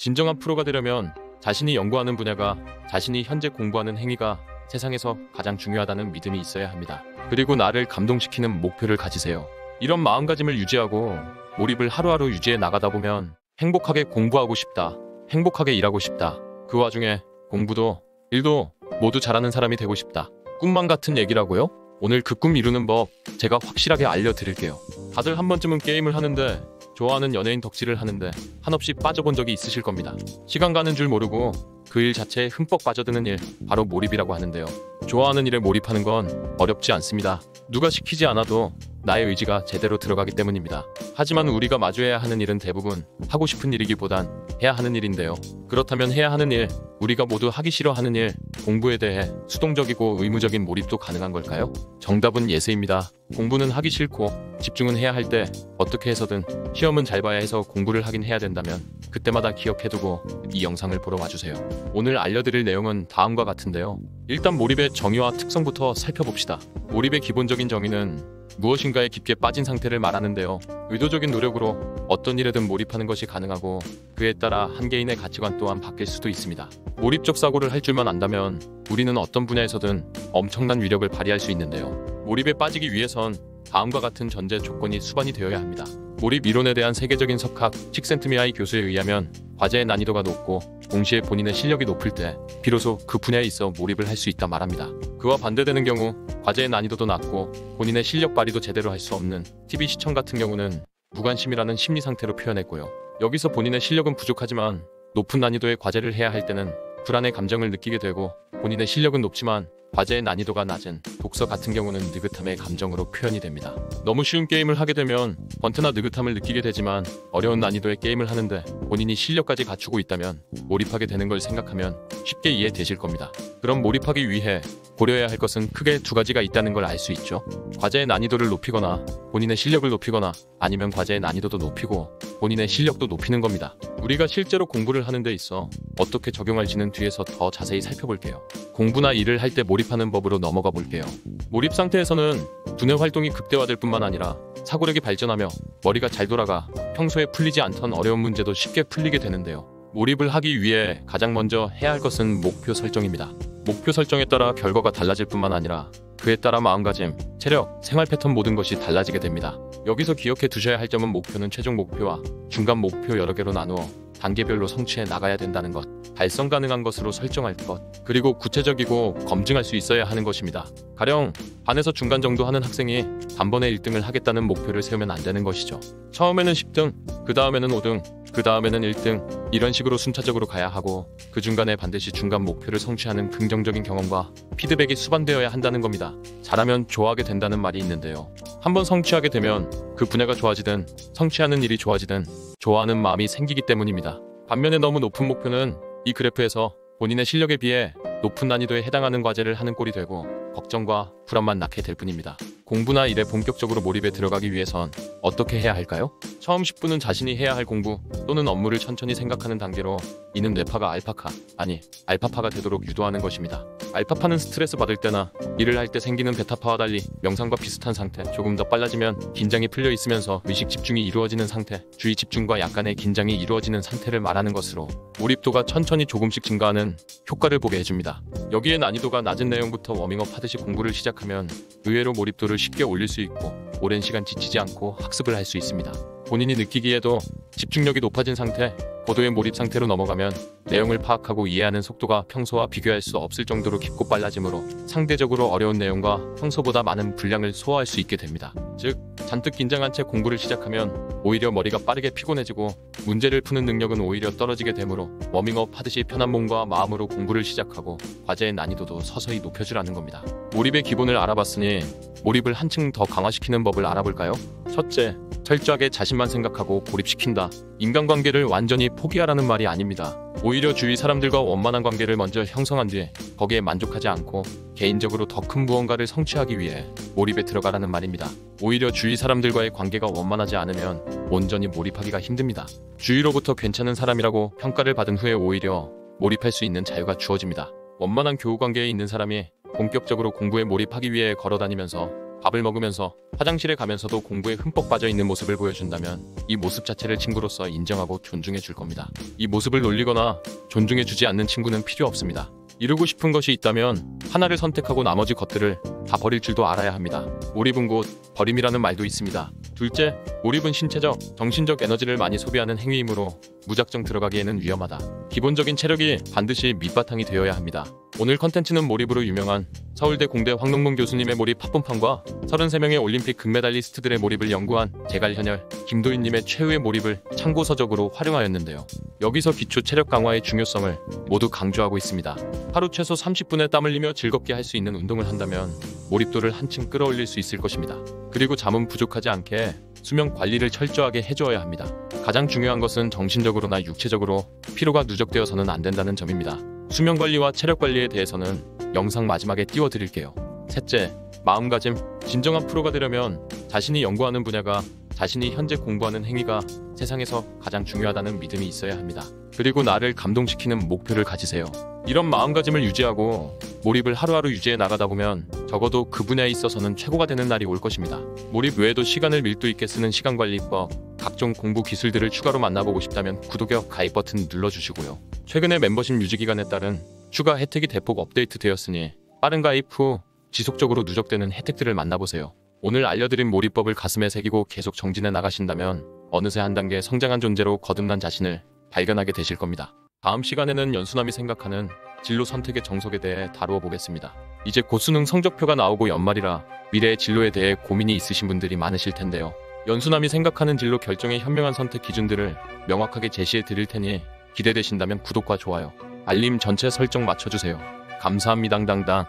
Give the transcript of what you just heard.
진정한 프로가 되려면 자신이 연구하는 분야가, 자신이 현재 공부하는 행위가 세상에서 가장 중요하다는 믿음이 있어야 합니다. 그리고 나를 감동시키는 목표를 가지세요. 이런 마음가짐을 유지하고 몰입을 하루하루 유지해 나가다 보면 행복하게 공부하고 싶다, 행복하게 일하고 싶다, 그 와중에 공부도 일도 모두 잘하는 사람이 되고 싶다. 꿈만 같은 얘기라고요? 오늘 그 꿈 이루는 법 제가 확실하게 알려드릴게요. 다들 한 번쯤은 게임을 하는데, 좋아하는 연예인 덕질을 하는데 한없이 빠져본 적이 있으실 겁니다. 시간 가는 줄 모르고 그 일 자체에 흠뻑 빠져드는 일, 바로 몰입이라고 하는데요. 좋아하는 일에 몰입하는 건 어렵지 않습니다. 누가 시키지 않아도 나의 의지가 제대로 들어가기 때문입니다. 하지만 우리가 마주해야 하는 일은 대부분 하고 싶은 일이기보단 해야 하는 일인데요. 그렇다면 해야 하는 일, 우리가 모두 하기 싫어하는 일, 공부에 대해 수동적이고 의무적인 몰입도 가능한 걸까요? 정답은 예스입니다. 공부는 하기 싫고 집중은 해야 할 때 어떻게 해서든 시험은 잘 봐야 해서 공부를 하긴 해야 된다면 그때마다 기억해두고 이 영상을 보러 와주세요. 오늘 알려드릴 내용은 다음과 같은데요. 일단 몰입의 정의와 특성부터 살펴봅시다. 몰입의 기본적인 정의는 무엇인가에 깊게 빠진 상태를 말하는데요. 의도적인 노력으로 어떤 일에든 몰입하는 것이 가능하고 그에 따라 한 개인의 가치관 또한 바뀔 수도 있습니다. 몰입적 사고를 할 줄만 안다면 우리는 어떤 분야에서든 엄청난 위력을 발휘할 수 있는데요. 몰입에 빠지기 위해선 다음과 같은 전제 조건이 수반이 되어야 합니다. 몰입 이론에 대한 세계적인 석학 칙센트미하이 교수에 의하면 과제의 난이도가 높고 동시에 본인의 실력이 높을 때 비로소 그 분야에 있어 몰입을 할 수 있다 말합니다. 그와 반대되는 경우 과제의 난이도도 낮고 본인의 실력 발휘도 제대로 할 수 없는 TV 시청 같은 경우는 무관심이라는 심리 상태로 표현했고요. 여기서 본인의 실력은 부족하지만 높은 난이도의 과제를 해야 할 때는 불안의 감정을 느끼게 되고, 본인의 실력은 높지만 과제의 난이도가 낮은 독서 같은 경우는 느긋함의 감정으로 표현이 됩니다. 너무 쉬운 게임을 하게 되면 번트나 느긋함을 느끼게 되지만, 어려운 난이도의 게임을 하는데 본인이 실력까지 갖추고 있다면 몰입하게 되는 걸 생각하면 쉽게 이해되실 겁니다. 그럼 몰입하기 위해 고려해야 할 것은 크게 두 가지가 있다는 걸 알 수 있죠. 과제의 난이도를 높이거나 본인의 실력을 높이거나, 아니면 과제의 난이도도 높이고 본인의 실력도 높이는 겁니다. 우리가 실제로 공부를 하는 데 있어 어떻게 적용할지는 뒤에서 더 자세히 살펴볼게요. 공부나 일을 할 때 몰입하는 법으로 넘어가 볼게요. 몰입 상태에서는 두뇌 활동이 극대화될 뿐만 아니라 사고력이 발전하며 머리가 잘 돌아가 평소에 풀리지 않던 어려운 문제도 쉽게 풀리게 되는데요. 몰입을 하기 위해 가장 먼저 해야 할 것은 목표 설정입니다. 목표 설정에 따라 결과가 달라질 뿐만 아니라 그에 따라 마음가짐, 체력, 생활 패턴 모든 것이 달라지게 됩니다. 여기서 기억해 두셔야 할 점은 목표는 최종 목표와 중간 목표 여러 개로 나누어 단계별로 성취해 나가야 된다는 것, 달성 가능한 것으로 설정할 것, 그리고 구체적이고 검증할 수 있어야 하는 것입니다. 가령 반에서 중간 정도 하는 학생이 단번에 1등을 하겠다는 목표를 세우면 안 되는 것이죠. 처음에는 10등, 그 다음에는 5등, 그 다음에는 1등, 이런 식으로 순차적으로 가야 하고 그 중간에 반드시 중간 목표를 성취하는 긍정적인 경험과 피드백이 수반되어야 한다는 겁니다. 잘하면 좋아하게 된다는 말이 있는데요. 한번 성취하게 되면 그 분야가 좋아지든 성취하는 일이 좋아지든 좋아하는 마음이 생기기 때문입니다. 반면에 너무 높은 목표는 이 그래프에서 본인의 실력에 비해 높은 난이도에 해당하는 과제를 하는 꼴이 되고 걱정과 불안만 낳게 될 뿐입니다. 공부나 일에 본격적으로 몰입에 들어가기 위해선 어떻게 해야 할까요? 처음 10분은 자신이 해야 할 공부 또는 업무를 천천히 생각하는 단계로, 이는 뇌파가 알파파가 되도록 유도하는 것입니다. 알파파는 스트레스 받을 때나 일을 할 때 생기는 베타파와 달리 명상과 비슷한 상태, 조금 더 빨라지면 긴장이 풀려 있으면서 의식 집중이 이루어지는 상태, 주의 집중과 약간의 긴장이 이루어지는 상태를 말하는 것으로 몰입도가 천천히 조금씩 증가하는 효과를 보게 해줍니다. 여기에 난이도가 낮은 내용부터 워밍업 하듯이 공부를 시작하면 의외로 몰입도를 쉽게 올릴 수 있고 오랜 시간 지치지 않고 학습을 할 수 있습니다. 본인이 느끼기에도 집중력이 높아진 상태, 고도의 몰입 상태로 넘어가면 내용을 파악하고 이해하는 속도가 평소와 비교할 수 없을 정도로 깊고 빨라지므로 상대적으로 어려운 내용과 평소보다 많은 분량을 소화할 수 있게 됩니다. 즉, 잔뜩 긴장한 채 공부를 시작하면 오히려 머리가 빠르게 피곤해지고 문제를 푸는 능력은 오히려 떨어지게 되므로 워밍업 하듯이 편한 몸과 마음으로 공부를 시작하고 과제의 난이도도 서서히 높여주라는 겁니다. 몰입의 기본을 알아봤으니 몰입을 한층 더 강화시키는 법을 알아볼까요? 첫째, 철저하게 자신만 생각하고 몰입시킨다. 인간관계를 완전히 포기하라는 말이 아닙니다. 오히려 주위 사람들과 원만한 관계를 먼저 형성한 뒤에 거기에 만족하지 않고 개인적으로 더 큰 무언가를 성취하기 위해 몰입에 들어가라는 말입니다. 오히려 주위 사람들과의 관계가 원만하지 않으면 온전히 몰입하기가 힘듭니다. 주위로부터 괜찮은 사람이라고 평가를 받은 후에 오히려 몰입할 수 있는 자유가 주어집니다. 원만한 교우 관계에 있는 사람이 본격적으로 공부에 몰입하기 위해 걸어다니면서 밥을 먹으면서 화장실에 가면서도 공부에 흠뻑 빠져 있는 모습을 보여준다면 이 모습 자체를 친구로서 인정하고 존중해 줄 겁니다. 이 모습을 놀리거나 존중해 주지 않는 친구는 필요 없습니다. 이루고 싶은 것이 있다면 하나를 선택하고 나머지 것들을 다 버릴 줄도 알아야 합니다. 몰입은 곧 버림이라는 말도 있습니다. 둘째, 몰입은 신체적, 정신적 에너지를 많이 소비하는 행위이므로 무작정 들어가기에는 위험하다. 기본적인 체력이 반드시 밑바탕이 되어야 합니다. 오늘 컨텐츠는 몰입으로 유명한 서울대 공대 황동문 교수님의 몰입 합본판과 33명의 올림픽 금메달리스트들의 몰입을 연구한 제갈현열, 김도인님의 최후의 몰입을 참고서적으로 활용하였는데요. 여기서 기초 체력 강화의 중요성을 모두 강조하고 있습니다. 하루 최소 30분의 땀 흘리며 즐겁게 할 수 있는 운동을 한다면 몰입도를 한층 끌어올릴 수 있을 것입니다. 그리고 잠은 부족하지 않게 수면 관리를 철저하게 해주어야 합니다. 가장 중요한 것은 정신적으로나 육체적으로 피로가 누적되어서는 안 된다는 점입니다. 수면 관리와 체력 관리에 대해서는 영상 마지막에 띄워드릴게요. 셋째, 마음가짐. 진정한 프로가 되려면 자신이 연구하는 분야가 자신이 현재 공부하는 행위가 세상에서 가장 중요하다는 믿음이 있어야 합니다. 그리고 나를 감동시키는 목표를 가지세요. 이런 마음가짐을 유지하고 몰입을 하루하루 유지해 나가다 보면 적어도 그 분야에 있어서는 최고가 되는 날이 올 것입니다. 몰입 외에도 시간을 밀도 있게 쓰는 시간관리법, 각종 공부 기술들을 추가로 만나보고 싶다면 구독과 가입 버튼 눌러주시고요. 최근에 멤버십 유지기간에 따른 추가 혜택이 대폭 업데이트되었으니 빠른 가입 후 지속적으로 누적되는 혜택들을 만나보세요. 오늘 알려드린 몰입법을 가슴에 새기고 계속 정진해 나가신다면 어느새 한 단계 성장한 존재로 거듭난 자신을 발견하게 되실 겁니다. 다음 시간에는 연수남이 생각하는 진로 선택의 정석에 대해 다루어 보겠습니다. 이제 곧 수능 성적표가 나오고 연말이라 미래의 진로에 대해 고민이 있으신 분들이 많으실 텐데요. 연수남이 생각하는 진로 결정의 현명한 선택 기준들을 명확하게 제시해 드릴 테니 기대되신다면 구독과 좋아요, 알림 전체 설정 맞춰주세요. 감사합니다. 당당.